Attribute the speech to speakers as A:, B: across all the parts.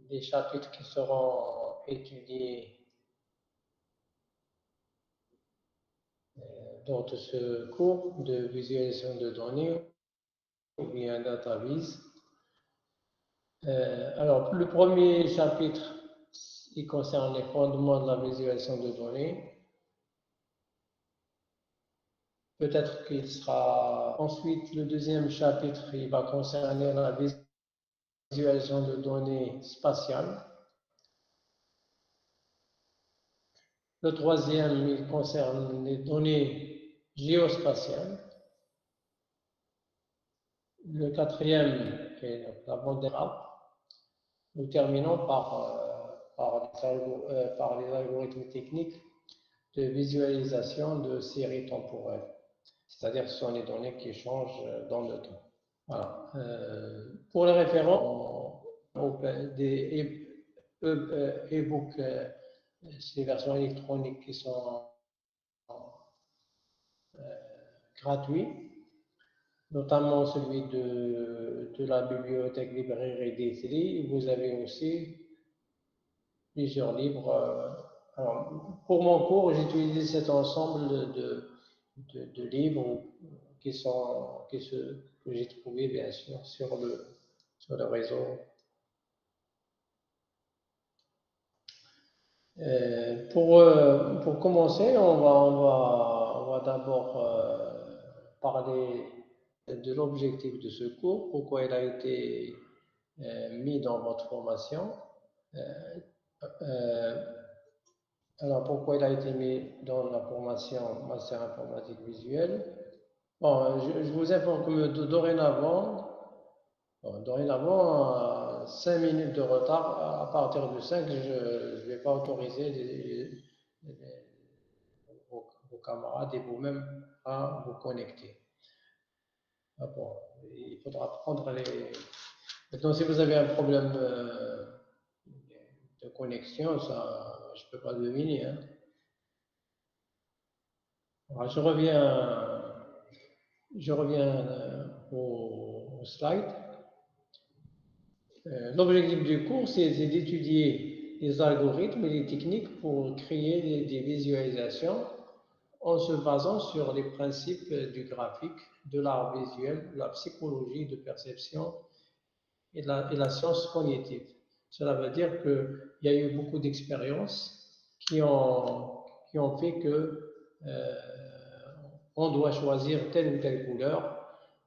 A: des chapitres qui seront étudiés dans de ce cours de visualisation de données ou bien database. Alors, le premier chapitre, il concerne les fondements de la visualisation de données. Peut-être qu'il sera ensuite le deuxième chapitre, il va concerner la visualisation de données spatiales. Le troisième, il concerne les données géospatiales. Le quatrième est la bande rap. Nous terminons par les algorithmes techniques de visualisation de séries temporelles. C'est-à-dire ce sont les données qui changent dans le temps. Voilà. Pour les référents, des e-books, ces versions électroniques qui sont gratuits, notamment celui de la bibliothèque librairie d'Ethry. Vous avez aussi plusieurs livres. Alors, pour mon cours, j'ai utilisé cet ensemble de livres que j'ai trouvé bien sûr sur le réseau. Pour commencer, on va d'abord parler de l'objectif de ce cours, pourquoi il a été mis dans votre formation. Alors, pourquoi il a été mis dans la formation Master Informatique Visuelle? Bon, je vous informe que dorénavant, 5 minutes de retard, à partir de 5, je ne vais pas autoriser vos camarades et vous-même à vous connecter. Ah bon, il faudra prendre les... Maintenant, si vous avez un problème de connexion, ça, je ne peux pas deviner. Hein. Alors, je reviens au slide. L'objectif du cours, c'est d'étudier les algorithmes et les techniques pour créer des visualisations en se basant sur les principes du graphique, de l'art visuel, de la psychologie de perception et la science cognitive. Cela veut dire qu'il y a eu beaucoup d'expériences qui ont fait que on doit choisir telle ou telle couleur,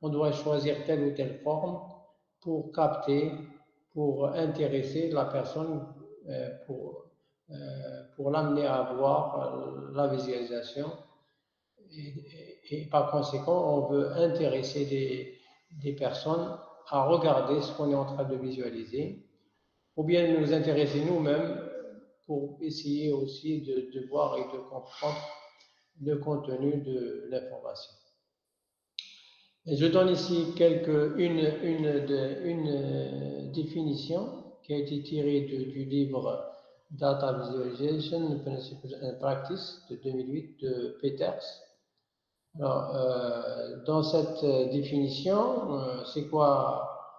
A: on doit choisir telle ou telle forme pour capter, pour intéresser la personne, pour l'amener à voir la visualisation. Et par conséquent, on veut intéresser des personnes à regarder ce qu'on est en train de visualiser, ou bien nous intéresser nous-mêmes pour essayer aussi de voir et de comprendre le contenu de l'information. Et je donne ici une définition qui a été tirée du livre Data Visualization Principles and Practice de 2008 de Peters. Alors, dans cette définition, c'est quoi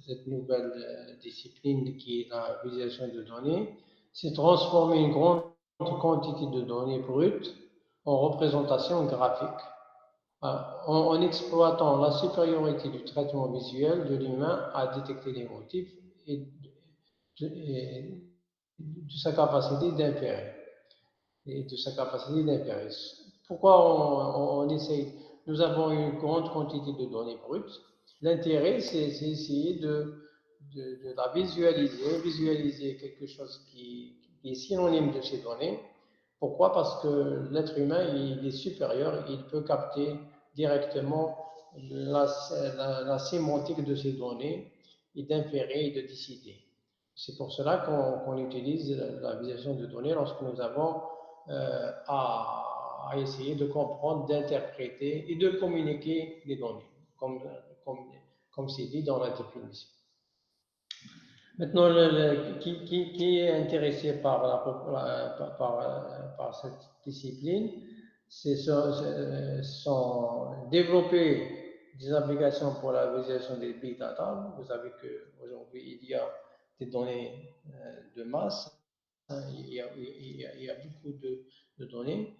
A: cette nouvelle discipline qui est la visualisation de données? C'est transformer une grande quantité de données brutes en représentation graphique, en exploitant la supériorité du traitement visuel de l'humain à détecter les motifs et de sa capacité d'inférer. Pourquoi on essaye? Nous avons une grande quantité de données brutes. L'intérêt, c'est essayer de la visualiser quelque chose qui est synonyme de ces données. Pourquoi? Parce que l'être humain, il est supérieur, il peut capter directement la sémantique de ces données et d'inférer et de décider. C'est pour cela qu'on utilise la visualisation de données lorsque nous avons à essayer de comprendre, d'interpréter et de communiquer les données, comme c'est dit dans la définition. Maintenant, qui est intéressé par cette discipline, c'est développer des applications pour la visualisation des big data. Vous savez qu'aujourd'hui, il y a des données de masse, hein, il y a beaucoup de données,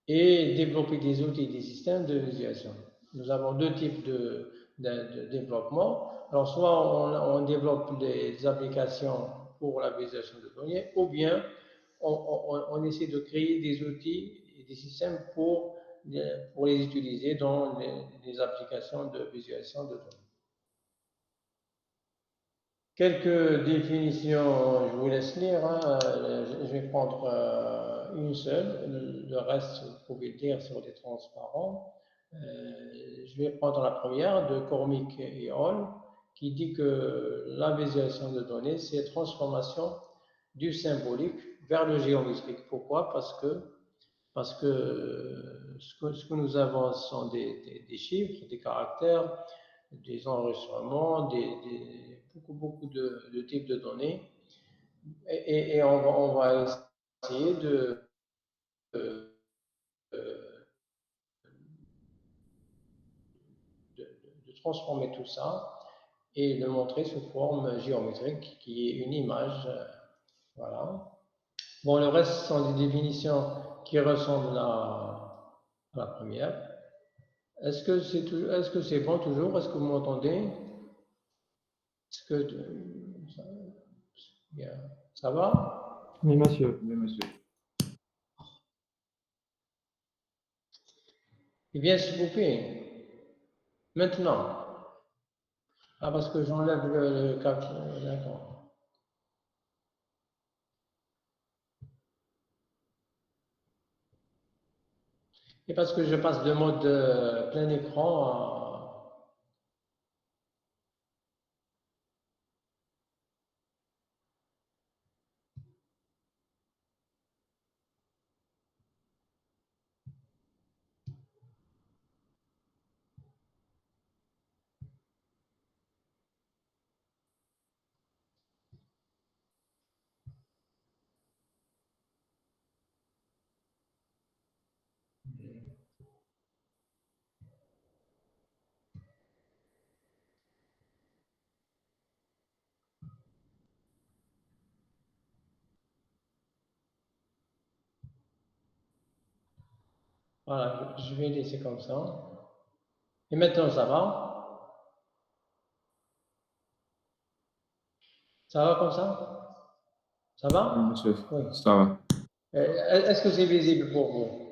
A: et développer des outils et des systèmes de visualisation. Nous avons deux types de développement. Alors, soit on développe des applications pour la visualisation de données, ou bien on essaie de créer des outils et des systèmes pour les utiliser dans les applications de visualisation de données. Quelques définitions, je vous laisse lire, hein. Je vais prendre une seule, le reste vous pouvez lire sur les transparents. Je vais prendre la première de Cormick et Hall qui dit que la visualisation de données, c'est transformation du symbolique vers le géométrique. Pourquoi? Parce que ce que nous avons sont des chiffres, des caractères, des enregistrements, beaucoup de types de données. Et on va essayer de, de transformer tout ça et le montrer sous forme géométrique qui est une image. Voilà. Bon, le reste sont des définitions qui ressemblent à la première. Est-ce que c'est bon toujours? Est-ce que vous m'entendez? Est-ce que ça va?
B: Oui, monsieur.
C: Oui, monsieur.
A: Eh bien, s'il vous plaît, maintenant. Ah, parce que j'enlève le câble. D'accord. Et parce que je passe de mode plein écran à... Voilà, je vais laisser comme ça. Et maintenant, ça va? Ça va comme ça? Ça va?
C: Oui, monsieur.
A: Oui.
C: Ça va.
A: Est-ce que c'est visible pour vous?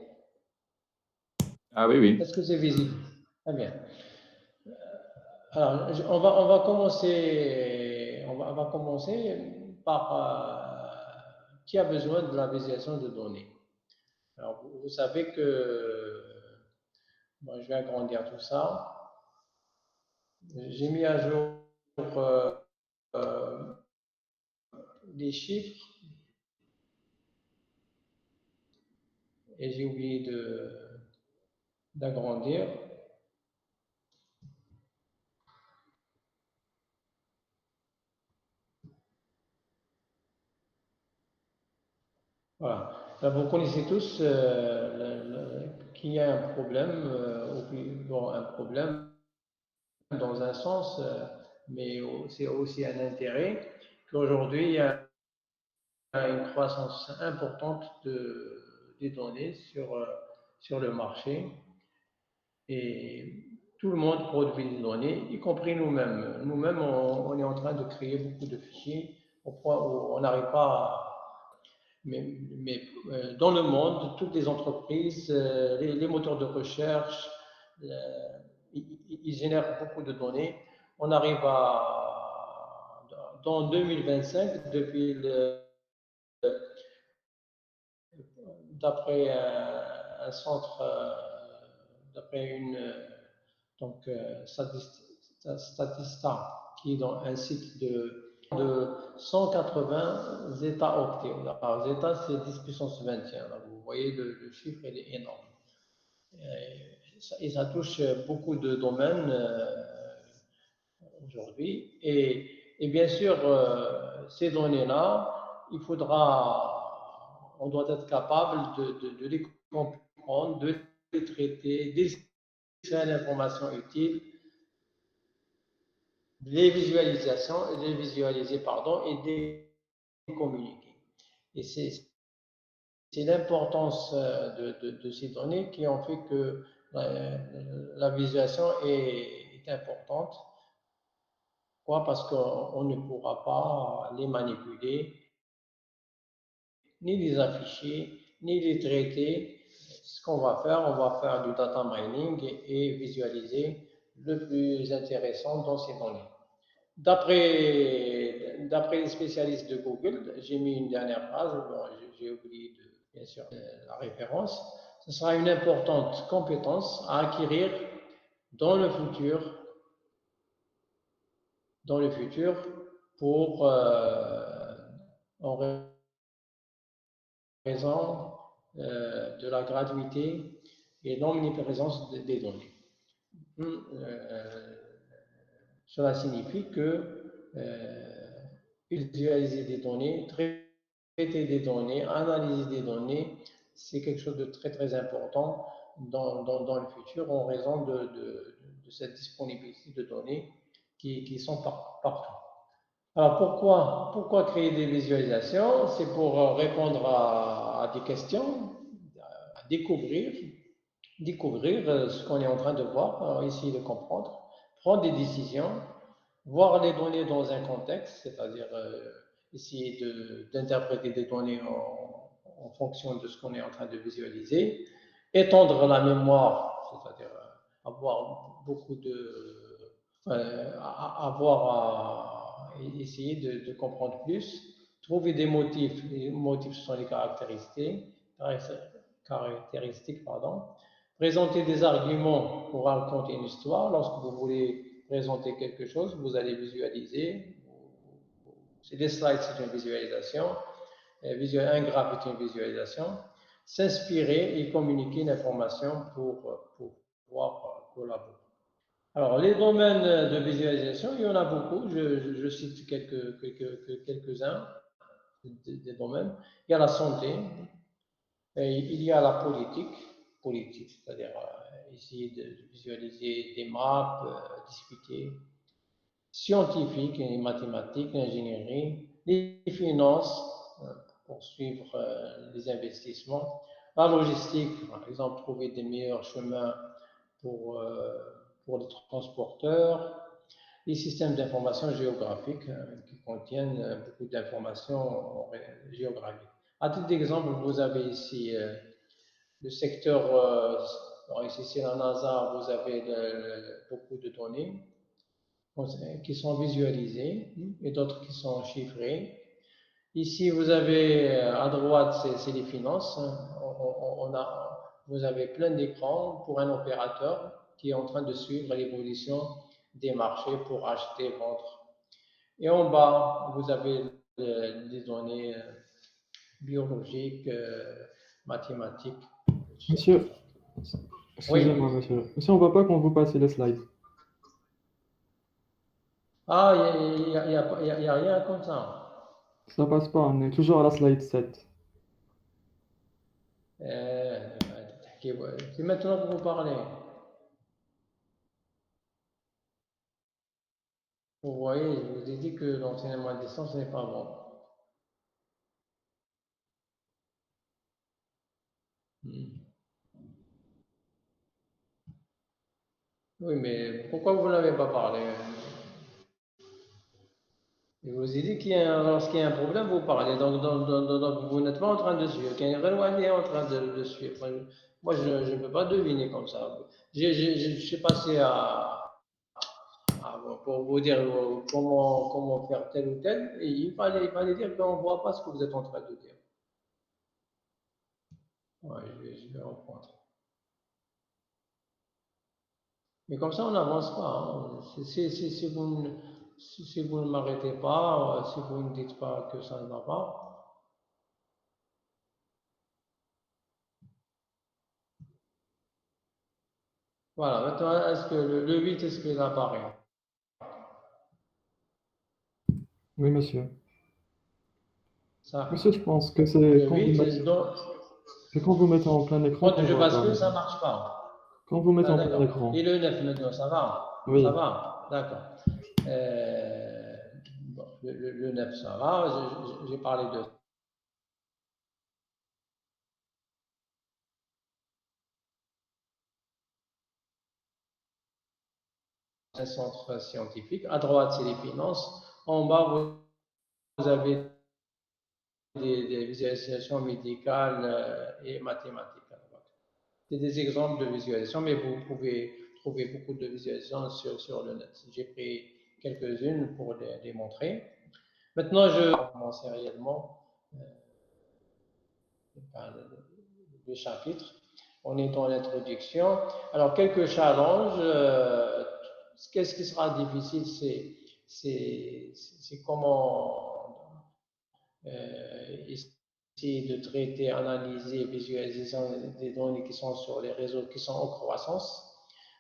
C: Ah oui, oui.
A: Est-ce que c'est visible? Très bien. Alors, on va commencer, on va commencer par qui a besoin de la visualisation de données. Alors, vous savez que, bon, je vais agrandir tout ça. J'ai mis à jour euh, les chiffres et j'ai oublié d'agrandir. Voilà. Alors, vous connaissez tous qu'il y a un problème, bon, un problème dans un sens, mais c'est aussi un intérêt qu'aujourd'hui, il y a une croissance importante des données sur le marché et tout le monde produit des données, y compris nous-mêmes. Nous-mêmes, on est en train de créer beaucoup de fichiers au point où on n'arrive pas à... Mais dans le monde, toutes les entreprises, les moteurs de recherche, ils génèrent beaucoup de données. On arrive à, dans 2025, d'après un centre, d'après une donc, Statista, qui est dans un site de 180 zeta-octets. Alors, zeta, c'est 10 puissance 21. Donc, vous voyez, le chiffre, il est énorme. Et ça touche beaucoup de domaines aujourd'hui. Et bien sûr, ces données-là, on doit être capable de les comprendre, de les traiter, d'extraire l'information utile les visualiser, pardon, et de communiquer. Et c'est l'importance de ces données qui ont fait que la visualisation est importante. Pourquoi? Parce qu'on ne pourra pas les manipuler, ni les afficher, ni les traiter. Ce qu'on va faire du data mining et visualiser le plus intéressant dans ces données. D'après les spécialistes de Google, j'ai mis une dernière phrase, bon, j'ai oublié bien sûr la référence. Ce sera une importante compétence à acquérir dans le futur pour en raison de la gratuité et l'omniprésence des données. Cela signifie que visualiser des données, traiter des données, analyser des données, c'est quelque chose de très très important dans le futur en raison de cette disponibilité de données qui sont partout. Alors pourquoi créer des visualisations? C'est pour répondre à des questions, à découvrir ce qu'on est en train de voir, essayer de comprendre, prendre des décisions, voir les données dans un contexte, c'est-à-dire essayer d'interpréter des données en fonction de ce qu'on est en train de visualiser, étendre la mémoire, c'est-à-dire avoir beaucoup de... essayer de comprendre plus, trouver des motifs. Les motifs sont les caractéristiques, pardon. Présenter des arguments pour raconter une histoire. Lorsque vous voulez présenter quelque chose, vous allez visualiser. C'est des slides, c'est une visualisation. Un graphe est une visualisation. S'inspirer et communiquer l'information pour pouvoir collaborer. Alors, les domaines de visualisation, il y en a beaucoup. Je cite quelques-uns des domaines. Il y a la santé, il y a la politique, c'est-à-dire essayer de visualiser des maps, discuter, scientifique et mathématiques, l'ingénierie, les finances, pour suivre les investissements, la logistique, par exemple, trouver des meilleurs chemins pour les transporteurs, les systèmes d'information géographique qui contiennent beaucoup d'informations géographiques. À titre d'exemple, vous avez ici le secteur, ici c'est la NASA, vous avez beaucoup de données qui sont visualisées et d'autres qui sont chiffrées. Ici, vous avez à droite, c'est les finances. Vous avez plein d'écrans pour un opérateur qui est en train de suivre l'évolution des marchés pour acheter, vendre. Et en bas, vous avez des données biologiques, mathématiques.
B: Monsieur, excusez-moi, monsieur. Monsieur, on ne voit pas quand vous passez les slides.
A: Ah, il n'y a rien comme ça.
B: Ça passe pas, on est toujours à la slide 7.
A: C'est maintenant que vous parlez. Vous voyez, je vous ai dit que l'enseignement à distance n'est pas bon. Oui, mais pourquoi vous n'avez pas parlé? Je vous ai dit lorsqu'il y a un problème, vous parlez. Donc vous n'êtes pas en train de suivre. Quand il est en train de suivre. Moi, je ne peux pas deviner comme ça. Je suis passé pour vous dire comment faire tel ou tel, et il fallait dire qu'on ne voit pas ce que vous êtes en train de dire. Ouais, je vais reprendre. Mais comme ça, on n'avance pas. Hein. Si vous ne m'arrêtez pas, si vous ne dites pas que ça ne va pas. Voilà, maintenant, est-ce que le 8, est-ce qu'il apparaît?
B: Oui, monsieur.
A: Ça.
B: Monsieur, je pense que c'est
A: Le
B: quand,
A: 8,
B: quand vous mettez en plein écran.
A: Quand je bascule, ça ne marche pas.
B: Quand vous mettez
A: Ah,
B: en plein écran.
A: Et le 9 maintenant, ça va?
B: Oui.
A: Ça va? D'accord. le 900. J'ai parlé de un centre scientifique. À droite, c'est les finances. En bas, vous avez des visualisations médicales et mathématiques. C'est des exemples de visualisation, mais vous pouvez trouver beaucoup de visualisations sur le net. J'ai pris quelques-unes pour les montrer. Maintenant, je vais commencer réellement le chapitre. On est dans l'introduction. Alors, quelques challenges. Qu'est-ce qui sera difficile, c'est comment essayer de traiter, analyser, visualiser des données qui sont sur les réseaux qui sont en croissance.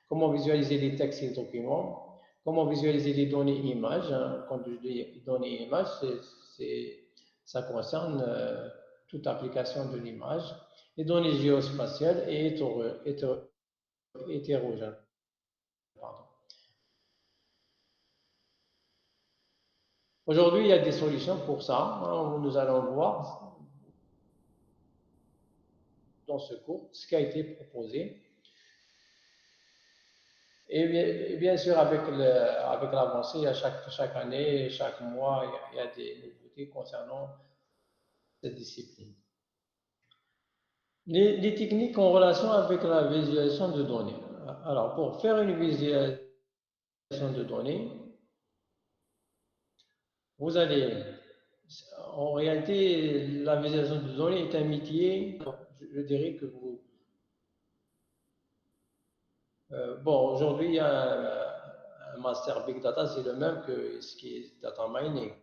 A: Comment visualiser les textes et les documents. Comment visualiser les données images. Quand je dis données images, ça concerne toute application de l'image. Les données géospatiales et hétérogènes. Aujourd'hui, il y a des solutions pour ça. Nous allons voir dans ce cours ce qui a été proposé. Et bien sûr, avec l'avancée, chaque année, chaque mois, il y a des nouveautés concernant cette discipline. Les techniques en relation avec la visualisation de données. Alors, pour faire une visualisation de données, vous allez, en réalité, la visualisation de données est un métier, je dirais que vous... bon, aujourd'hui, il y a un master Big Data, c'est le même que ce qui est Data Mining.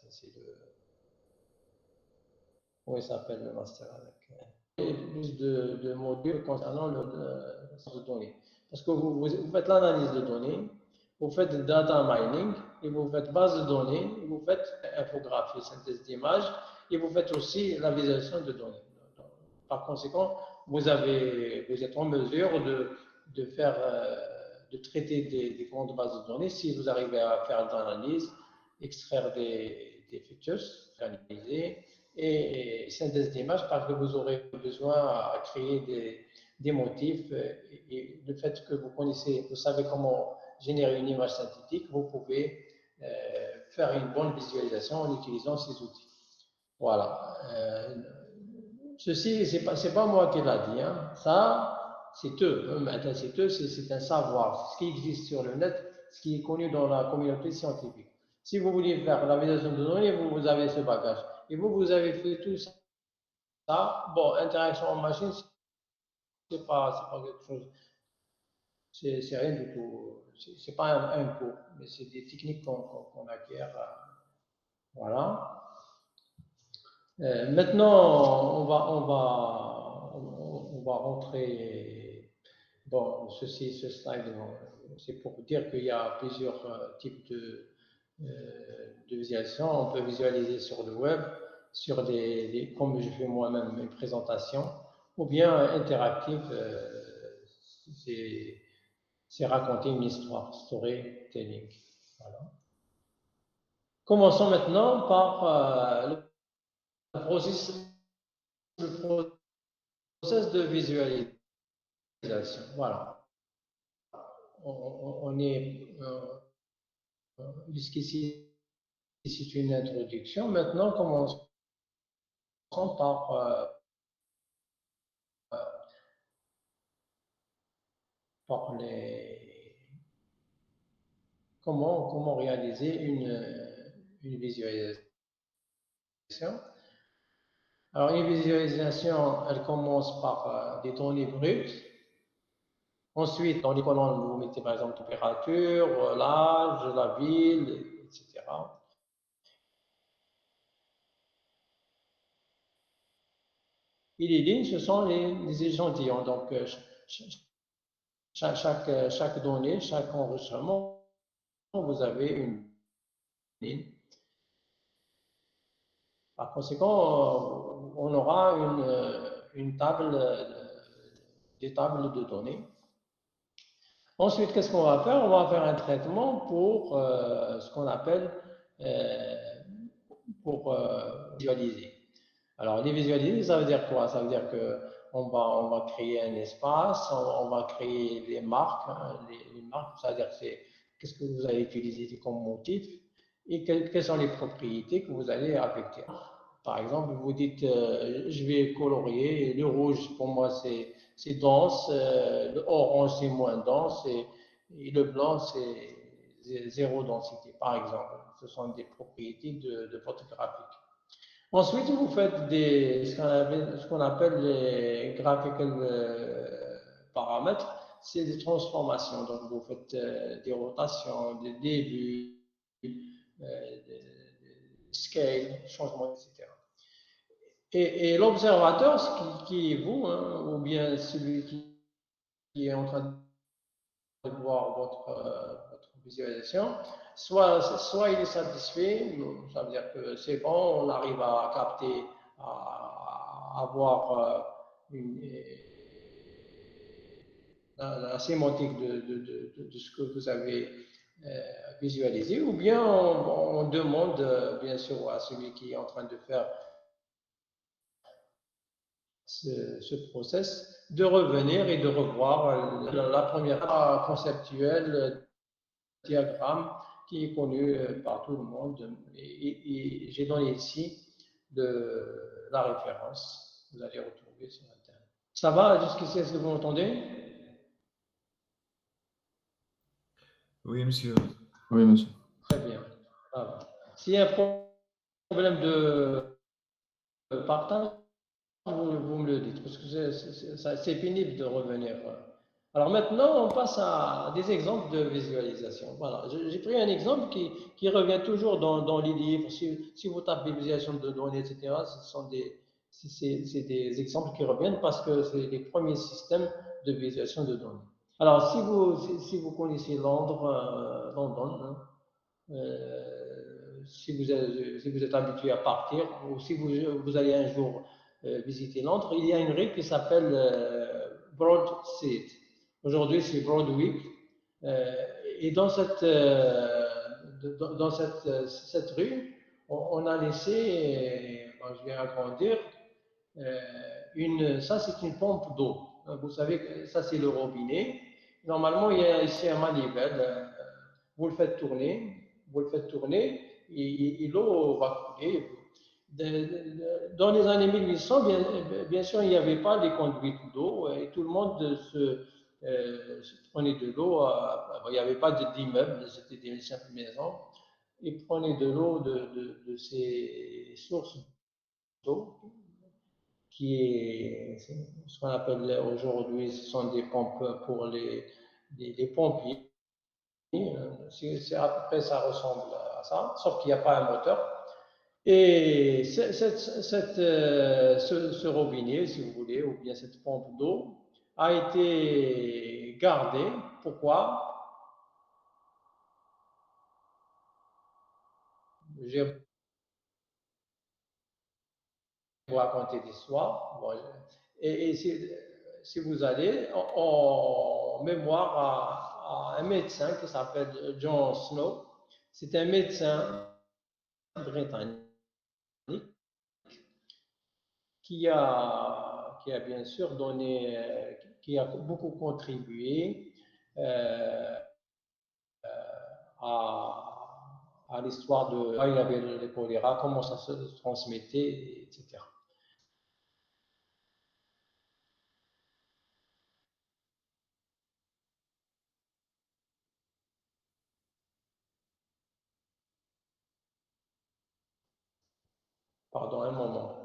A: C'est le... Comment il s'appelle le master avec plus de modules concernant le de données. Parce que vous faites l'analyse de données, vous faites data mining, et vous faites base de données, et vous faites infographie, synthèse d'images, et vous faites aussi la visualisation de données. Par conséquent, vous êtes en mesure de faire, de traiter des grandes bases de données si vous arrivez à faire de l'analyse, extraire des features, analyser, et synthèse d'images parce que vous aurez besoin à créer des motifs et le fait que vous connaissez, vous savez comment générer une image synthétique, vous pouvez faire une bonne visualisation en utilisant ces outils. Voilà. Ceci, c'est pas moi qui l'a dit, hein. Ça, c'est eux. Maintenant, c'est eux, c'est un savoir, ce qui existe sur le net, ce qui est connu dans la communauté scientifique. Si vous voulez faire la visualisation de données, vous avez ce bagage. Et vous avez fait tout ça. Bon, interaction en machine, c'est pas quelque chose. C'est rien du tout. C'est pas un cours, mais c'est des techniques qu'on acquiert. Voilà. Maintenant, on va rentrer dans ce slide. C'est pour dire qu'il y a plusieurs types de visualisation. On peut visualiser sur le web, sur comme je fais moi-même une présentation, ou bien interactive, c'est raconter une histoire, storytelling. Voilà. Commençons maintenant par le processus de visualisation. Voilà. On est jusqu'ici, c'est une introduction. Maintenant, commençons par comment réaliser une visualisation. Alors, une visualisation, elle commence par des données brutes. Ensuite, dans les colonnes, vous mettez par exemple température, l'âge, la ville, etc. Et les lignes, ce sont les échantillons. Donc, chaque donnée, chaque enregistrement, vous avez une ligne. Par conséquent, on aura une table des tables de données. Ensuite, qu'est-ce qu'on va faire? On va faire un traitement pour ce qu'on appelle pour visualiser. Alors, les visualiser, ça veut dire quoi? Ça veut dire que on va créer un espace, on va créer les marques. Hein, les marques, ça veut dire c'est qu'est-ce que vous allez utiliser comme motif et quelles sont les propriétés que vous allez affecter. Par exemple, vous dites, je vais colorier, le rouge pour moi c'est dense, le orange c'est moins dense et le blanc c'est zéro densité, par exemple. Ce sont des propriétés de votre graphique. Ensuite, vous faites ce qu'on appelle les graphical paramètres, c'est des transformations. Donc, vous faites des rotations, des débuts, des scales, changements, etc. Et l'observateur, qui est vous, hein, ou bien celui qui est en train de voir votre visualisation, soit il est satisfait, ça veut dire que c'est bon, on arrive à capter, à avoir la sémantique de ce que vous avez visualisé, ou bien on demande bien sûr à celui qui est en train de faire ce process de revenir et de revoir la première conceptuelle diagramme qui est connu par tout le monde. Et j'ai donné ici la référence. Vous allez retrouver sur Internet. Ça va jusqu'ici, est-ce que vous m'entendez?
D: Oui, monsieur.
C: Oui, monsieur.
A: Très bien. Ah, s'il y a un problème de partage, vous me le dites, parce que c'est pénible de revenir. Alors maintenant, on passe à des exemples de visualisation. Voilà, j'ai pris un exemple qui revient toujours dans les livres. Si vous tapez visualisation de données, etc., c'est des exemples qui reviennent parce que c'est les premiers systèmes de visualisation de données. Alors, si vous connaissez London, hein, si vous êtes habitué à partir ou si vous allez un jour visiter Londres, il y a une rue qui s'appelle Broad Street. Aujourd'hui, c'est Broadwick. Et cette rue, on a laissé, quand je vais agrandir, ça c'est une pompe d'eau. Vous savez que ça c'est le robinet. Normalement, il y a ici un manivelle. Vous le faites tourner et l'eau va couler. Dans les années 1800, bien sûr, il n'y avait pas les conduites d'eau et tout le monde se prenait de l'eau. Il n'y avait pas d'immeubles, c'était des simples maisons. Ils prenaient de l'eau de ces sources d'eau qui est ce qu'on appelle aujourd'hui, ce sont des pompes pour les pompiers. À peu près, ça ressemble à ça, sauf qu'il n'y a pas un moteur. Et ce robinet, si vous voulez, ou bien cette pompe d'eau, a été gardée. Pourquoi? Je vais vous raconter l'histoire. Bon, et si vous allez en mémoire à un médecin qui s'appelle John Snow, c'est un médecin britannique qui a bien sûr qui a beaucoup contribué euh, à l'histoire de quand il y avait le choléra, comment ça se transmettait, etc. Pardon, un moment.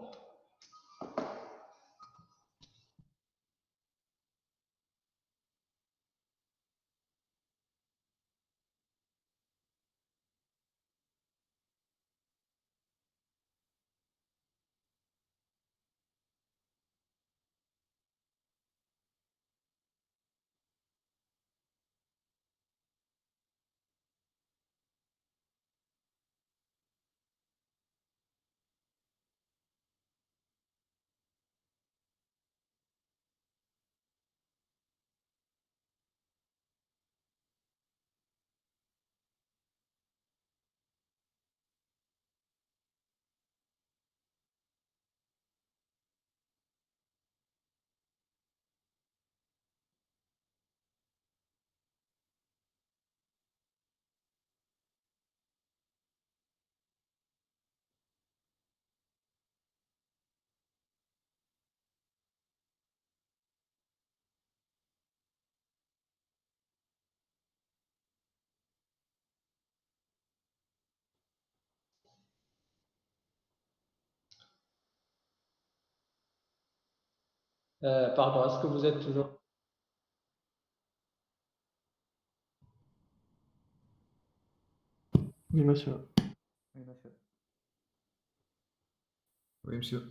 A: Pardon, est-ce que vous êtes toujours...
B: Oui, monsieur.
C: Oui, monsieur.
D: Oui, monsieur.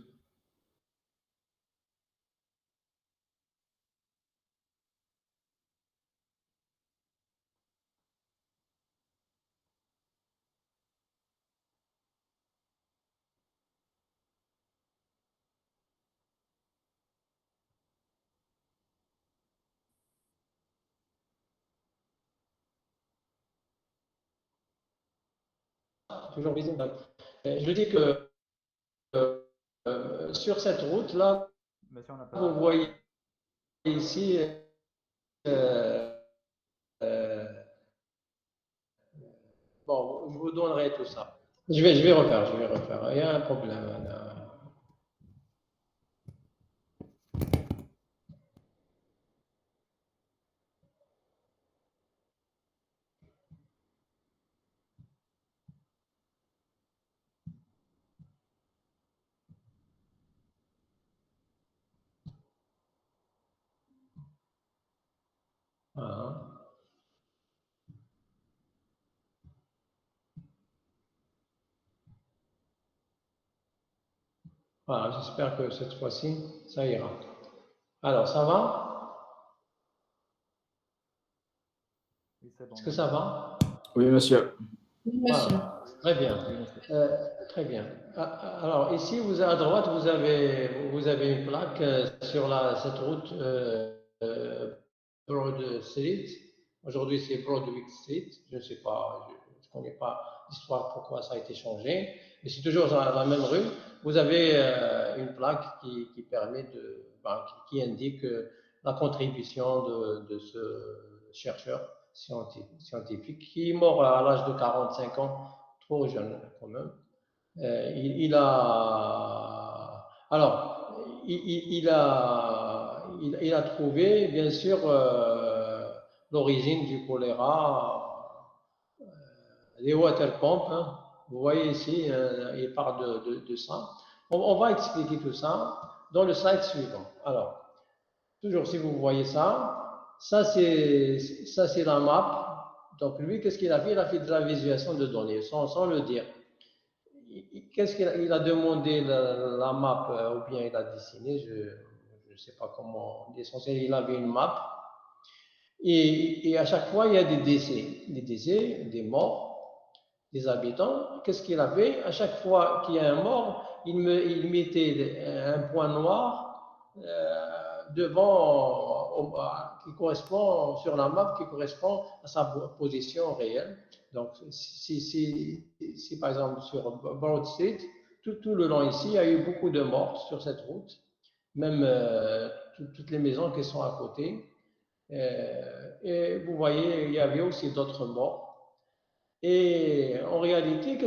A: Toujours visible. Je dis que sur cette route-là,
C: Monsieur, on n'a pas...
A: vous voyez ici, euh, euh, bon, je vous donnerai tout ça. Je vais refaire. Il y a un problème. Voilà. Voilà, j'espère que cette fois-ci, ça ira. Alors, ça va?
C: Oui, c'est bon.
A: Est-ce que ça va?
C: Oui, monsieur.
E: Oui, monsieur.
A: Voilà, très bien.
C: Oui, monsieur.
A: Très bien. Alors, ici, à droite, vous avez une plaque sur cette route Broad Street. Aujourd'hui, c'est Broadwick Street. Je ne sais pas, je ne connais pas l'histoire pourquoi ça a été changé, mais c'est toujours la même rue. Vous avez une plaque qui permet qui indique la contribution de ce chercheur scientifique qui est mort à l'âge de 45 ans, trop jeune quand même. Alors, il a trouvé, bien sûr, l'origine du choléra, les water pumps. Hein. Vous voyez ici, il parle de ça. On va expliquer tout ça dans le slide suivant. Alors, toujours si vous voyez ça c'est la map. Donc lui, qu'est-ce qu'il a fait? Il a fait de la visualisation de données, sans le dire. Qu'est-ce qu'il a demandé la map, ou bien il a dessiné, je ne sais pas comment, l'essentiel, il avait une map, et à chaque fois, il y a des décès, des morts, des habitants. Qu'est-ce qu'il a fait? À chaque fois qu'il y a un mort, il mettait un point noir qui correspond sur la map, qui correspond à sa position réelle. Donc, si par exemple sur Broad Street, tout le long ici, il y a eu beaucoup de morts sur cette route, même toutes les maisons qui sont à côté. Et vous voyez, il y avait aussi d'autres morts. Et en réalité,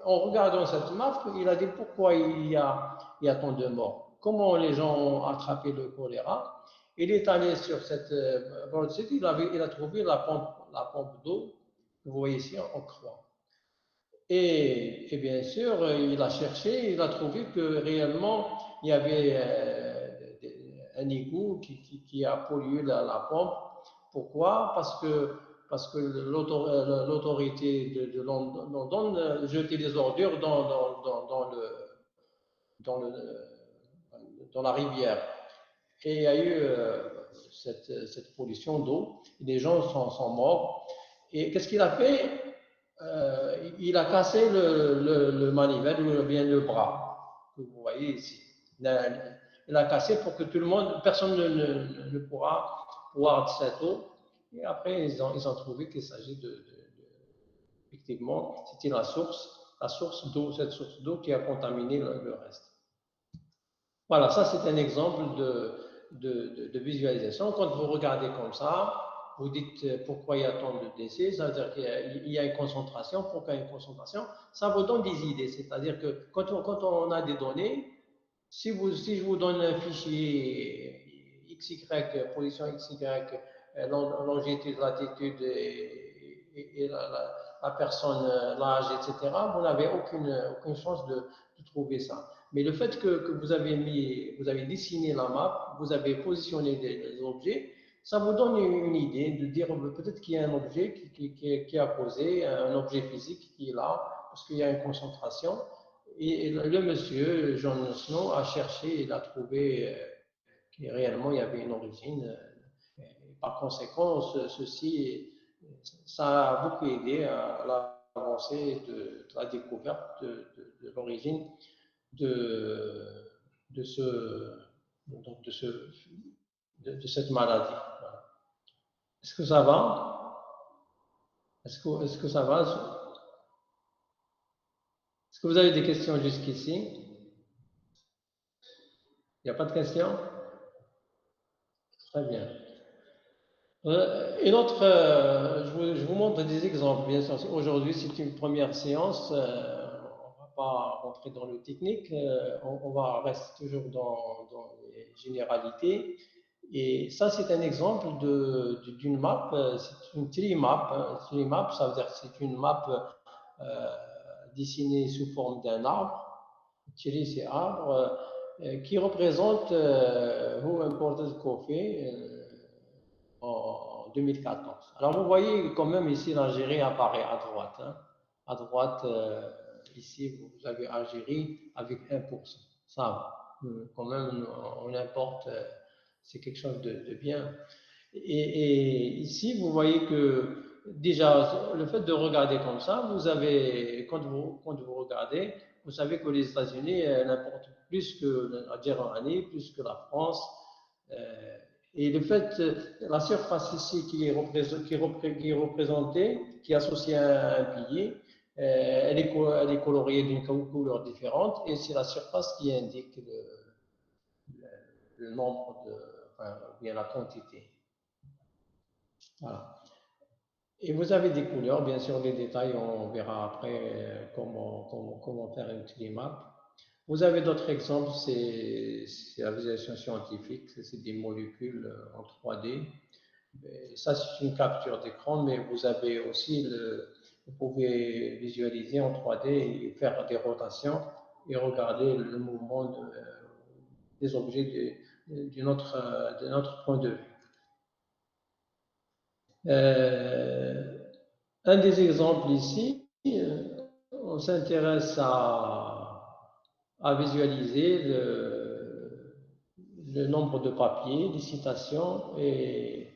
A: en regardant cette map, il a dit pourquoi il y a tant de morts. Comment les gens ont attrapé le choléra. Il est allé sur cette Broad Street, il a trouvé la pompe d'eau que vous voyez ici en croix. Et bien sûr, il a cherché, il a trouvé que réellement, il y avait un égout qui a pollué la pompe. Pourquoi? Parce que l'autorité de London jetait des ordures dans, le, dans la rivière. Et il y a eu cette pollution d'eau. Les gens sont morts. Et qu'est-ce qu'il a fait? Il a cassé le manivelle ou bien le bras que vous voyez ici. Il a cassé pour que tout le monde, personne ne pourra boire de cette eau. Et après, ils ont trouvé qu'il s'agit effectivement, c'était la source d'eau, cette source d'eau qui a contaminé le reste. Voilà, ça c'est un exemple de visualisation. Quand vous regardez comme ça, vous dites pourquoi il y a tant de décès, ça veut dire qu'il y a une concentration. Pourquoi il y a une concentration? Ça vous donne des idées. C'est-à-dire que quand on a des données, si je vous donne un fichier XY, position XY, longitude, latitude et la personne, l'âge, etc., vous n'avez aucune chance de trouver ça. Mais le fait que vous avez dessiné la map, vous avez positionné des objets, ça vous donne une idée de dire peut-être qu'il y a un objet qui est posé, un objet physique qui est là, parce qu'il y a une concentration. Et le monsieur, John Snow, a cherché, il a trouvé que réellement il y avait une origine. Par conséquent, ça a beaucoup aidé à l'avancée de la découverte de l'origine de, de, ce, donc de cette maladie. Voilà. Est-ce que ça va? Est-ce que ça va? Est-ce que vous avez des questions jusqu'ici? Il n'y a pas de questions? Très bien. Une autre, je vous montre des exemples, bien sûr. Aujourd'hui, c'est une première séance. On ne va pas rentrer dans le technique. On va rester toujours dans les généralités. Et ça, c'est un exemple d'une map. C'est une tree map. Tree map, ça veut dire que c'est une map dessinée sous forme d'un arbre. Tree, c'est arbre, qui représente Who Imported Coffee en 2014. Alors, vous voyez quand même ici l'Algérie apparaît à droite. Hein. À droite, ici, vous avez Algérie avec 1%. Ça va. Quand même, on importe, c'est quelque chose de bien. Et ici, vous voyez que déjà, le fait de regarder comme ça, vous avez, quand vous regardez, vous savez que les États-Unis n'importent plus que la Germanie, plus que la France. Et le fait, la surface ici qui est représentée, qui est associée à un pilier, elle est coloriée d'une couleur différente et c'est la surface qui indique le nombre enfin, bien la quantité. Voilà. Et vous avez des couleurs, bien sûr, les détails, on verra après comment faire une climat. Vous avez d'autres exemples, c'est la visualisation scientifique, c'est des molécules en 3D. Et ça, c'est une capture d'écran, mais vous avez aussi, vous pouvez visualiser en 3D et faire des rotations et regarder le mouvement des objets de notre point de vue. Un des exemples ici, on s'intéresse à visualiser le nombre de papiers, des citations et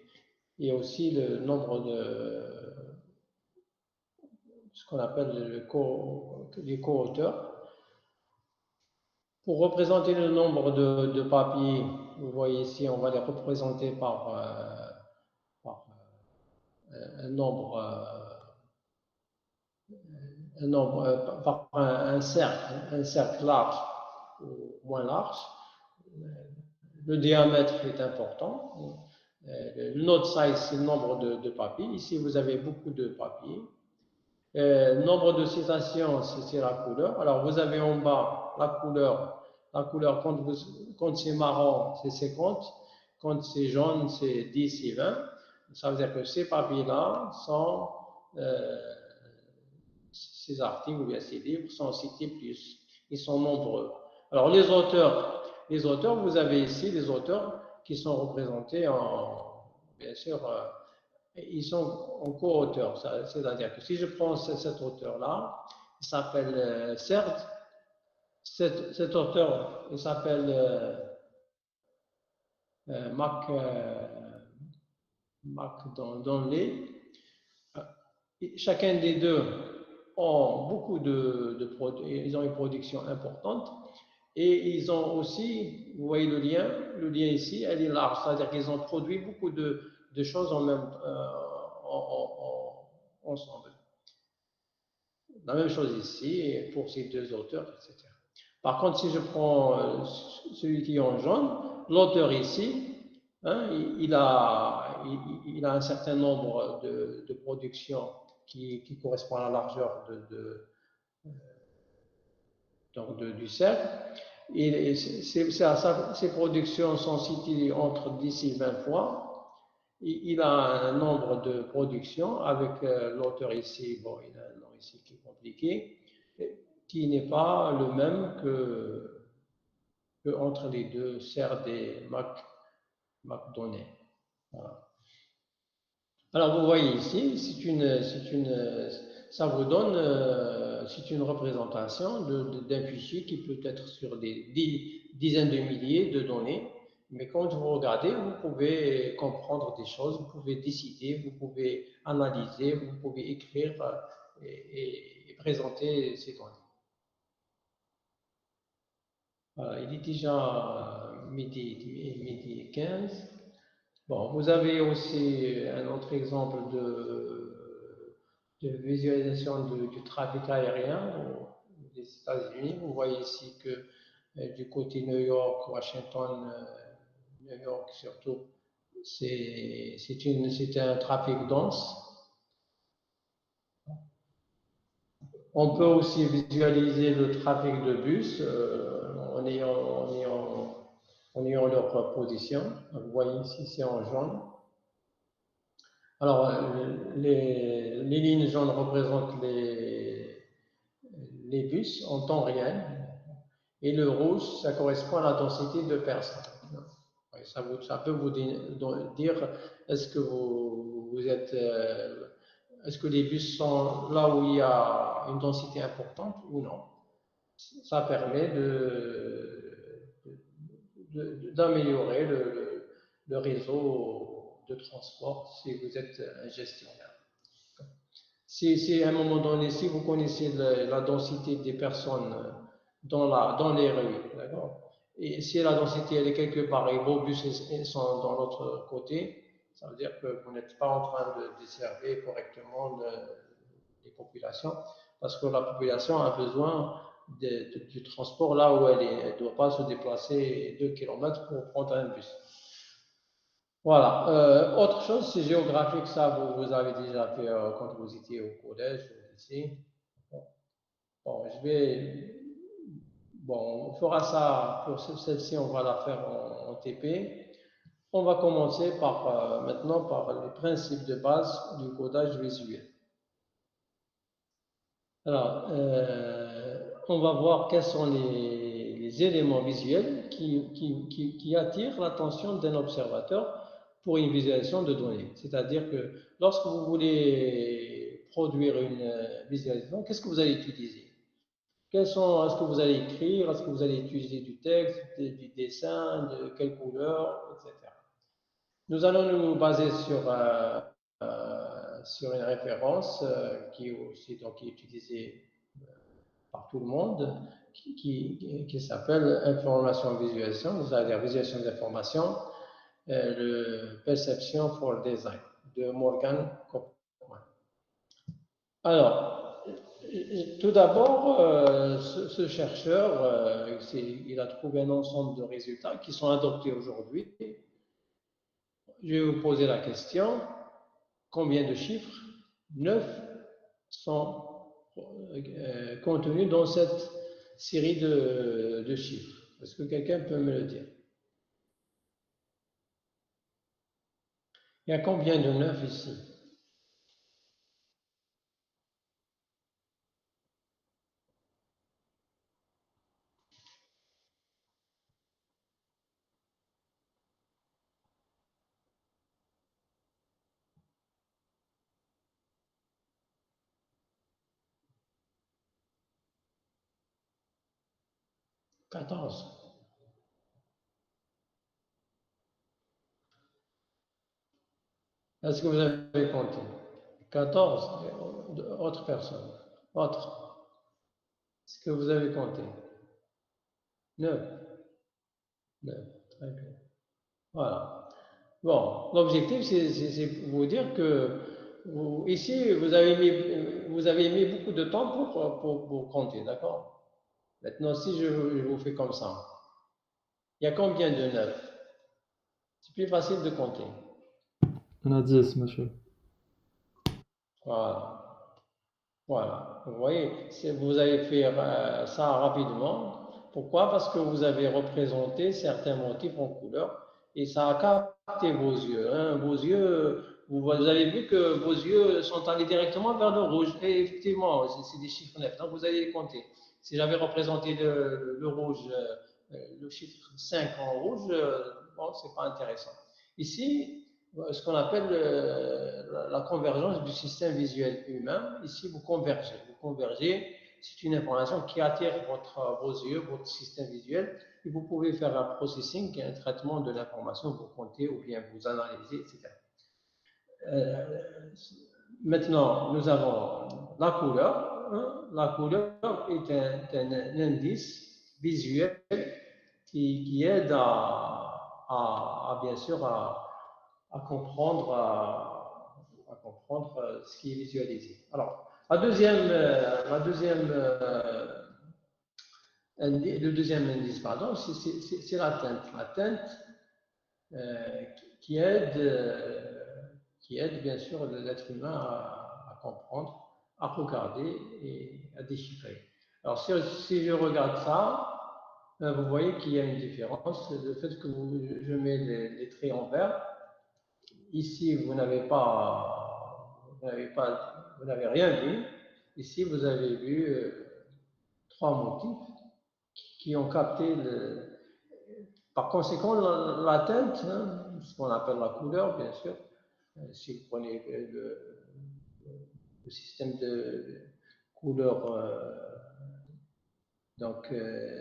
A: aussi le nombre de ce qu'on appelle les co-auteurs. Pour représenter le nombre de papiers, vous voyez ici, on va les représenter par un nombre, par un cercle large ou moins large. Le diamètre est important. Le node size, c'est le nombre de papiers. Ici, vous avez beaucoup de papiers. Nombre de citations, c'est la couleur. Alors, vous avez en bas la couleur. La couleur, quand c'est marron, c'est 50. Quand c'est jaune, c'est 10 et 20. Ça veut dire que ces papiers-là sont, ces articles ou bien ces livres sont cités plus. Ils sont nombreux. Alors, les auteurs, vous avez ici les auteurs qui sont représentés bien sûr, ils sont en co-auteur. C'est-à-dire que si je prends cet auteur-là, il s'appelle Serd. Cet auteur, il s'appelle Mac Donley. Chacun des deux ont beaucoup ils ont une production importante. Et ils ont aussi, vous voyez le lien ici, elle est large, c'est-à-dire qu'ils ont produit beaucoup de choses ensemble. La même chose ici pour ces deux auteurs, etc. Par contre, si je prends celui qui est en jaune, l'auteur ici, hein, il a un certain nombre de productions qui correspond à la largeur du cercle. Et ces productions sont citées entre 10 et 20 fois. Il a un nombre de productions avec l'auteur ici, il a un nom ici qui est compliqué, qui n'est pas le même que que entre les deux sert des MAC données. Voilà. Alors, vous voyez ici, ça vous donne, c'est une représentation d'un fichier qui peut être sur des dizaines de milliers de données. Mais quand vous regardez, vous pouvez comprendre des choses, vous pouvez décider, vous pouvez analyser, vous pouvez écrire et présenter ces données. Voilà, il est déjà midi 15. Bon, vous avez aussi un autre exemple de visualisation du trafic aérien des États-Unis. Vous voyez ici que du côté New York, Washington, New York surtout, c'est un trafic dense. On peut aussi visualiser le trafic de bus en ayant leur position. Vous voyez ici, c'est en jaune. Alors, les lignes jaunes représentent les bus en temps réel et le rouge, ça correspond à la densité de personnes. Ça peut vous dire est-ce que est-ce que les bus sont là où il y a une densité importante ou non. Ça permet d'améliorer le réseau de transport si vous êtes un gestionnaire. Si à un moment donné, si vous connaissez la densité des personnes dans les rues, d'accord, et si la densité elle est quelque part et vos bus sont dans l'autre côté, ça veut dire que vous n'êtes pas en train de desservir correctement les populations, parce que la population a besoin du transport là où elle est. Elle ne doit pas se déplacer 2 km pour prendre un bus. Voilà. Autre chose, c'est géographique, ça vous avez déjà fait quand vous étiez au collège, au lycée. Bon, on fera ça pour celle-ci, on va la faire en TP. On va commencer maintenant par les principes de base du codage visuel. Alors, on va voir quels sont les éléments visuels qui attirent l'attention d'un observateur pour une visualisation de données. C'est-à-dire que lorsque vous voulez produire une visualisation, qu'est-ce que vous allez utiliser? Est-ce que vous allez écrire? Est-ce que vous allez utiliser du texte, du dessin, de quelle couleur, etc. Nous allons nous baser sur une référence qui est utilisée par tout le monde, qui s'appelle Information Visualisation, c'est-à-dire visualisation d'information, le Perception for Design de Morgan Copeman. Alors, tout d'abord, ce chercheur, il a trouvé un ensemble de résultats qui sont adoptés aujourd'hui. Je vais vous poser la question, combien de chiffres 9 sont contenus dans cette série de chiffres? Est-ce que quelqu'un peut me le dire? Il y a combien de 9 ici? « 14. Est-ce que vous avez compté? 14. Autre personne. Autre. Est-ce que vous avez compté? 9. 9. Très bien. Voilà. Bon, l'objectif, c'est pour vous dire que ici, vous avez mis beaucoup de temps pour compter, d'accord? Maintenant, si je vous fais comme ça, il y a combien de 9? C'est plus facile de compter.
B: On a 10, monsieur.
A: Voilà. Voilà. Vous voyez, vous avez fait ça rapidement. Pourquoi? Parce que vous avez représenté certains motifs en couleur et ça a capté vos yeux. Hein. Vos yeux, vous avez vu que vos yeux sont allés directement vers le rouge. Et effectivement, c'est des chiffres 9. Donc vous allez les compter. Si j'avais représenté le rouge le chiffre 5 en rouge, bon, c'est pas intéressant. Ici, ce qu'on appelle la convergence du système visuel humain, ici vous convergez. Vous convergez, c'est une information qui attire vos yeux, votre système visuel, et vous pouvez faire un processing, un traitement de l'information, vous comptez ou bien vous analysez, etc. Maintenant, nous avons la couleur. Hein. La couleur est un indice visuel qui aide bien sûr à comprendre ce qui est visualisé. Alors, le deuxième indice, pardon, c'est la teinte. La teinte qui aide bien sûr l'être humain à comprendre, à regarder et à déchiffrer. Alors, si je regarde ça, vous voyez qu'il y a une différence. Le fait que je mets les traits en vert, ici, vous n'avez rien vu. Ici, vous avez vu 3 motifs qui ont capté Par conséquent, la teinte, hein, ce qu'on appelle la couleur, bien sûr, si vous prenez le système de couleur,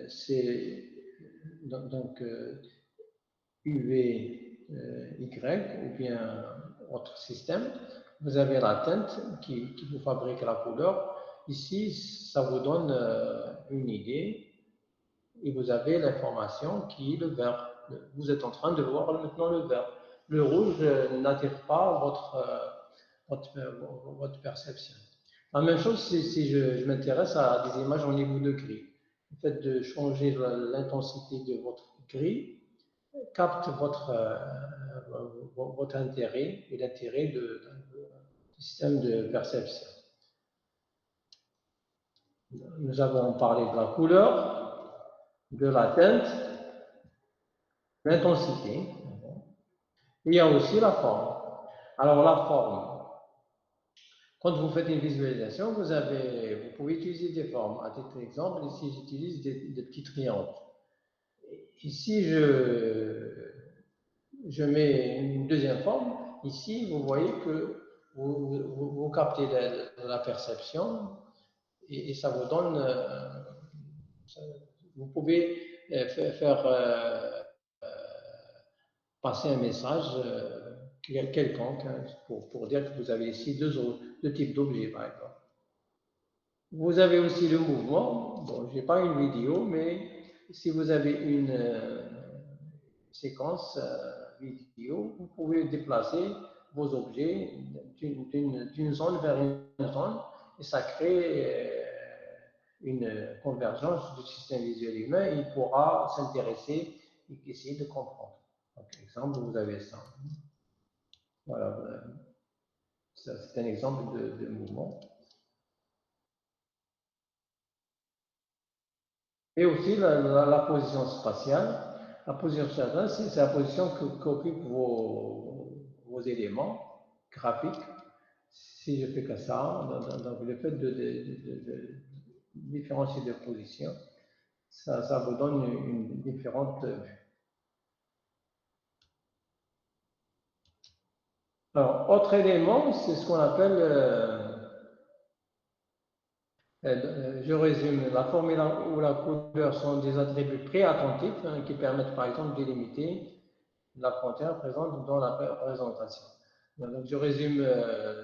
A: c'est UV, Y ou bien autre système, vous avez la teinte qui vous fabrique la couleur. Ici, ça vous donne une idée et vous avez l'information qui est le vert. Vous êtes en train de voir maintenant le vert. Le rouge n'attire pas votre perception. La même chose si je m'intéresse à des images au niveau de gris. Le fait de changer l'intensité de votre gris capte votre intérêt et l'intérêt du système de perception. Nous avons parlé de la couleur, de la teinte, l'intensité. Il y a aussi la forme. Alors la forme, quand vous faites une visualisation, vous pouvez utiliser des formes. À titre d'exemple, ici j'utilise des petits triangles. Ici je mets une deuxième forme. Ici, vous voyez que vous captez la perception et ça vous donne. Vous pouvez faire passer un message quelconque hein, pour dire que vous avez ici deux types d'objets, par exemple. Vous avez aussi le mouvement. Bon, je n'ai pas une vidéo, mais si vous avez une séquence vidéo, vous pouvez déplacer vos objets d'une zone vers une zone et ça crée une convergence du système visuel humain et il pourra s'intéresser et essayer de comprendre. Donc, exemple, vous avez ça. Voilà, ça, c'est un exemple de mouvement. Et aussi la position spatiale. La position spatiale, c'est la position qu'occupent vos éléments graphiques. Si je fais que ça, donc le fait de différencier de position, ça vous donne une différente vue. Alors, autre élément, c'est ce qu'on appelle, je résume, la forme ou la couleur sont des attributs préattentifs hein, qui permettent par exemple de délimiter la frontière présente dans la représentation. Donc, je résume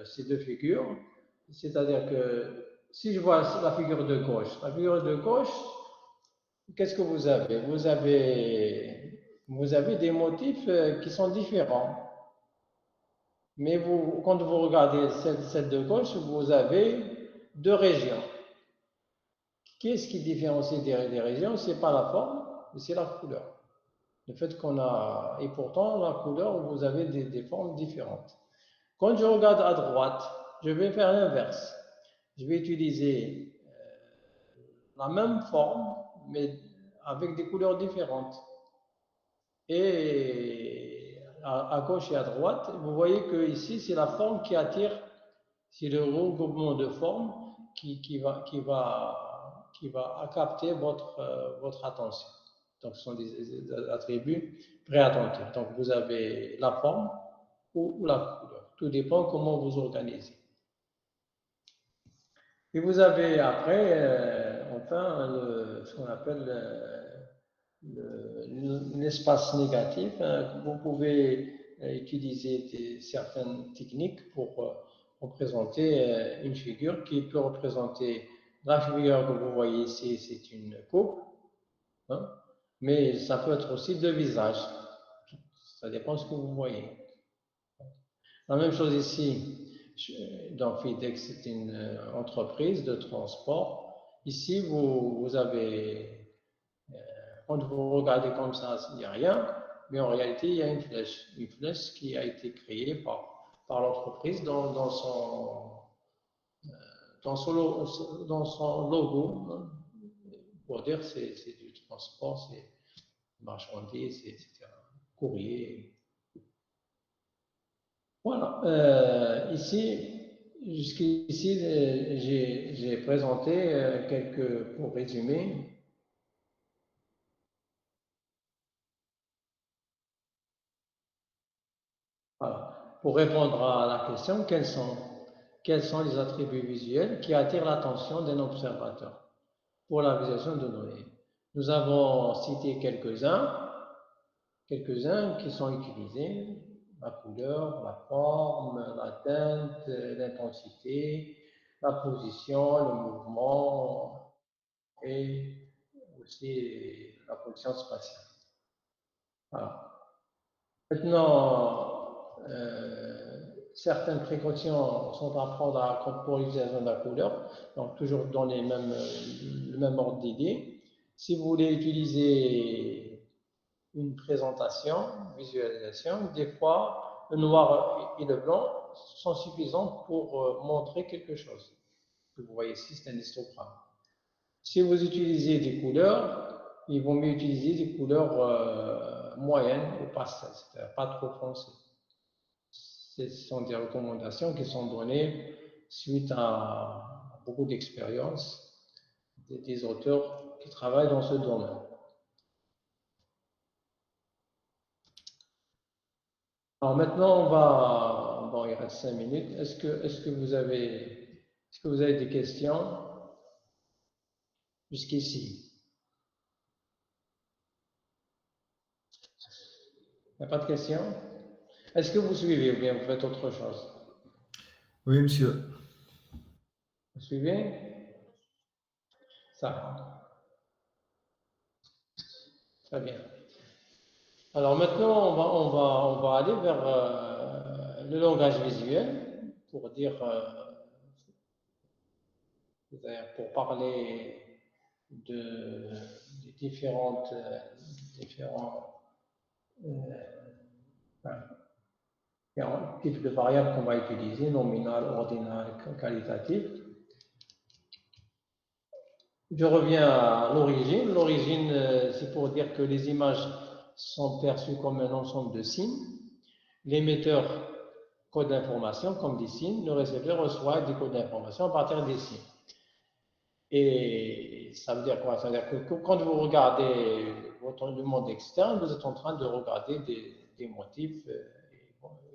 A: ces deux figures, c'est-à-dire que si je vois la figure de gauche, qu'est-ce que vous avez? Vous avez des motifs qui sont différents. Mais quand vous regardez celle de gauche, vous avez deux régions. Qu'est-ce qui différencie des régions? Ce n'est pas la forme, mais c'est la couleur. Le fait qu'on a... Et pourtant, la couleur, vous avez des formes différentes. Quand je regarde à droite, je vais faire l'inverse. Je vais utiliser la même forme, mais avec des couleurs différentes. Et à gauche et à droite, vous voyez que ici, c'est la forme qui attire, c'est le regroupement de formes qui va capter votre attention. Donc, ce sont des attributs préattentifs. Donc, vous avez la forme ou la couleur. Tout dépend comment vous organisez. Et vous avez après, enfin, ce qu'on appelle l'espace négatif. Vous pouvez utiliser certaines techniques pour représenter une figure qui peut représenter la figure que vous voyez ici, c'est une coupe, hein, mais ça peut être aussi deux visages. Ça dépend de ce que vous voyez. La même chose ici. Donc, FedEx, c'est une entreprise de transport. Ici, vous avez, quand vous regardez comme ça, il n'y a rien, mais en réalité, il y a une flèche qui a été créée par l'entreprise dans son logo, hein, pour dire c'est du transport, c'est marchandises, etc. Courrier. Voilà. Jusqu'ici, j'ai présenté pour résumer, voilà. Pour répondre à la question, quels sont les attributs visuels qui attirent l'attention d'un observateur pour la visualisation de données? Nous avons cité quelques-uns qui sont utilisés. La couleur, la forme, la teinte, l'intensité, la position, le mouvement et aussi la position spatiale. Voilà. Maintenant, certaines précautions sont à prendre pour l'utilisation de la couleur, donc toujours dans le même ordre d'idée. Si vous voulez utiliser une présentation, visualisation, des fois, le noir et le blanc sont suffisants pour montrer quelque chose. Vous voyez ici, c'est un histogramme. Si vous utilisez des couleurs, il vaut mieux utiliser des couleurs moyennes ou pastel, c'est-à-dire pas trop foncées. Ce sont des recommandations qui sont données suite à beaucoup d'expériences des auteurs qui travaillent dans ce domaine. Alors maintenant, bon, il reste 5 minutes. Est-ce que vous avez des questions jusqu'ici? Il n'y a pas de questions? Est-ce que vous suivez ou bien vous faites autre chose?
D: Oui, monsieur.
A: Vous suivez? Ça. Très bien. Alors maintenant, on va aller vers le langage visuel pour dire, pour parler des différents types de variables qu'on va utiliser, nominales, ordinales, qualitatives. Je reviens à l'origine. L'origine, c'est pour dire que les images sont perçues comme un ensemble de signes. L'émetteur code l'information comme des signes. Le récepteur reçoit des codes d'information à partir des signes. Et ça veut dire quoi? Ça veut dire que quand vous regardez le monde externe, vous êtes en train de regarder des motifs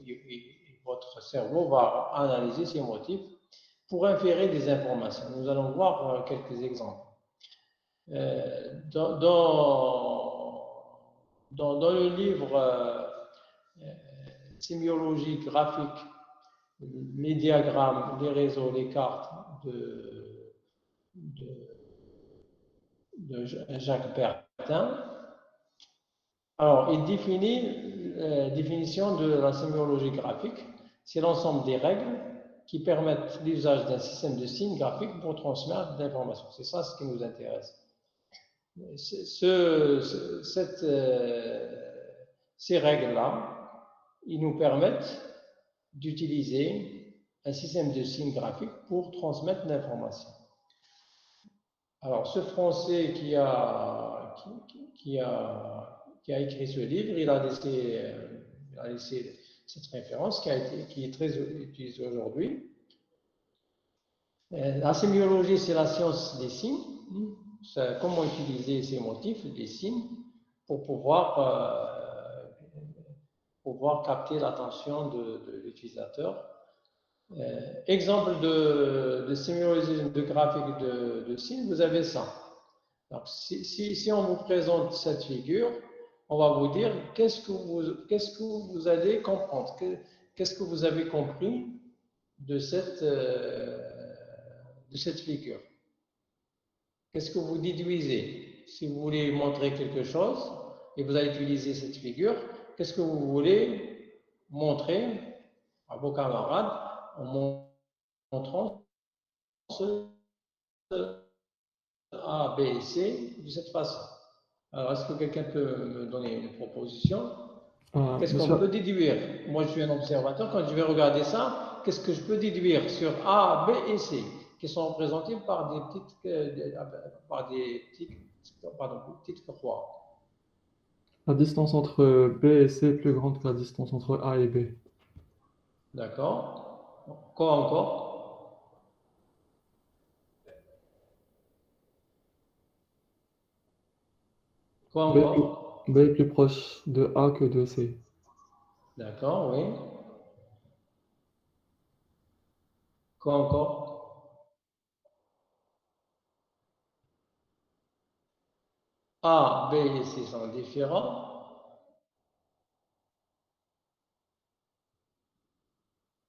A: et votre cerveau va analyser ces motifs pour inférer des informations. Nous allons voir quelques exemples. Dans le livre sémiologie graphique, les diagrammes, les réseaux, les cartes de Jacques Bertin, alors il définit définition de la sémiologie graphique, c'est l'ensemble des règles qui permettent l'usage d'un système de signes graphiques pour transmettre de l'information. C'est ça ce qui nous intéresse. Ces règles-là, ils nous permettent d'utiliser un système de signes graphiques pour transmettre l'information. Alors, ce Français qui a écrit ce livre, il a laissé cette référence qui est très utilisée aujourd'hui. La sémiologie, c'est la science des signes. Comment utiliser ces motifs, des signes, pour pouvoir capter l'attention de l'utilisateur. Exemple de sémiolisme de graphique de signes, vous avez ça. Donc, si on vous présente cette figure, on va vous dire qu'est-ce que vous allez comprendre, qu'est-ce que vous avez compris de cette figure. Qu'est-ce que vous déduisez? Si vous voulez montrer quelque chose et vous allez utiliser cette figure, qu'est-ce que vous voulez montrer à vos camarades en montrant ce A, B et C de cette façon? Alors, est-ce que quelqu'un peut me donner une proposition? Qu'est-ce qu'on peut déduire? Moi, je suis un observateur. Quand je vais regarder ça, qu'est-ce que je peux déduire sur A, B et C, qui sont représentés par des petites croix?
B: La distance entre B et C est plus grande que la distance entre A et B.
A: D'accord. Quoi encore? Quoi encore?
B: B est plus proche de A que de C.
A: D'accord, oui. Quoi encore? A, B et C sont différents.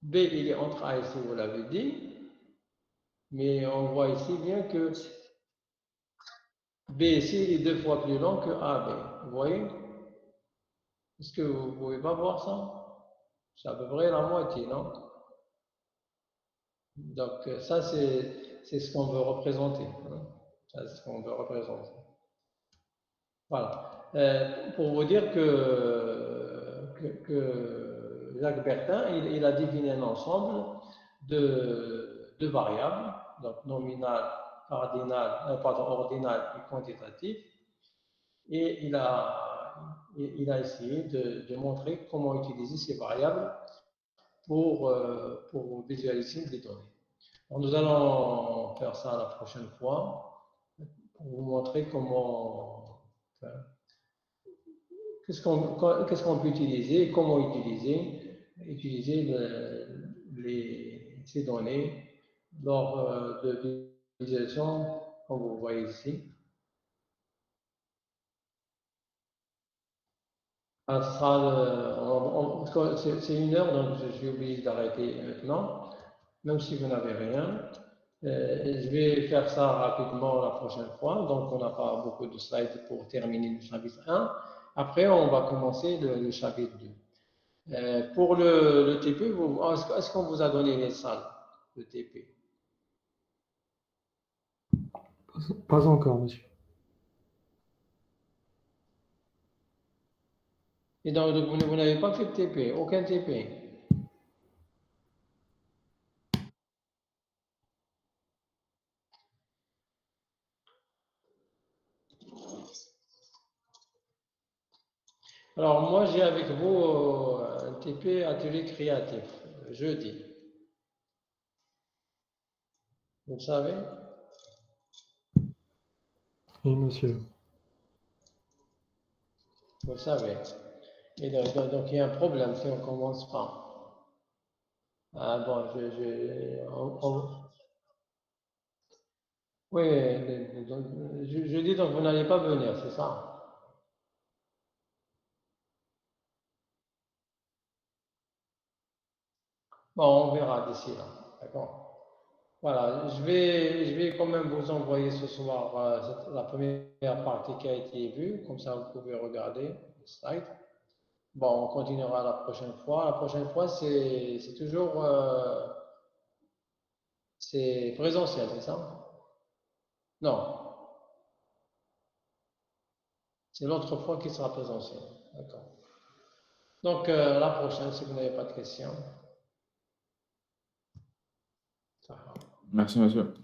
A: B, il est entre A et C, vous l'avez dit. Mais on voit ici bien que B ici, il est 2 fois plus long que AB. Vous voyez? Est-ce que vous ne pouvez pas voir ça? C'est à peu près la moitié, non? Donc, ça, c'est ce qu'on veut représenter. Hein? Ça, c'est ce qu'on veut représenter. Voilà. Pour vous dire que Jacques Bertin, il a défini un ensemble de variables, donc nominal, cardinal, ordinal et quantitatif, et il a essayé de montrer comment utiliser ces variables pour visualiser des données. Alors, nous allons faire ça la prochaine fois pour vous montrer qu'est-ce qu'on peut utiliser et comment utiliser ces données lors de visualisation, comme vous voyez ici. C'est 1 heure, donc je suis obligé d'arrêter maintenant, même si vous n'avez rien. Je vais faire ça rapidement la prochaine fois, donc on n'a pas beaucoup de slides pour terminer le chapitre 1. Après, on va commencer le chapitre 2. Pour le TP, est-ce qu'on vous a donné les salles de TP?
B: Pas encore, monsieur.
A: Et donc vous n'avez pas fait de TP, aucun TP. Alors moi, j'ai avec vous un TP atelier créatif, jeudi. Vous le savez?
B: Oui, monsieur.
A: Vous le savez. Et donc il y a un problème si on ne commence pas. Ah bon, oui, je dis donc vous n'allez pas venir, c'est ça? Bon, on verra d'ici là, d'accord? Voilà, je vais quand même vous envoyer ce soir la première partie qui a été vue, comme ça vous pouvez regarder le slide. Bon, on continuera la prochaine fois. La prochaine fois, c'est toujours c'est présentiel, c'est ça? Non, c'est l'autre fois qui sera présentiel. D'accord. Donc, la prochaine, si vous n'avez pas de questions. Ça va.
C: Merci, monsieur.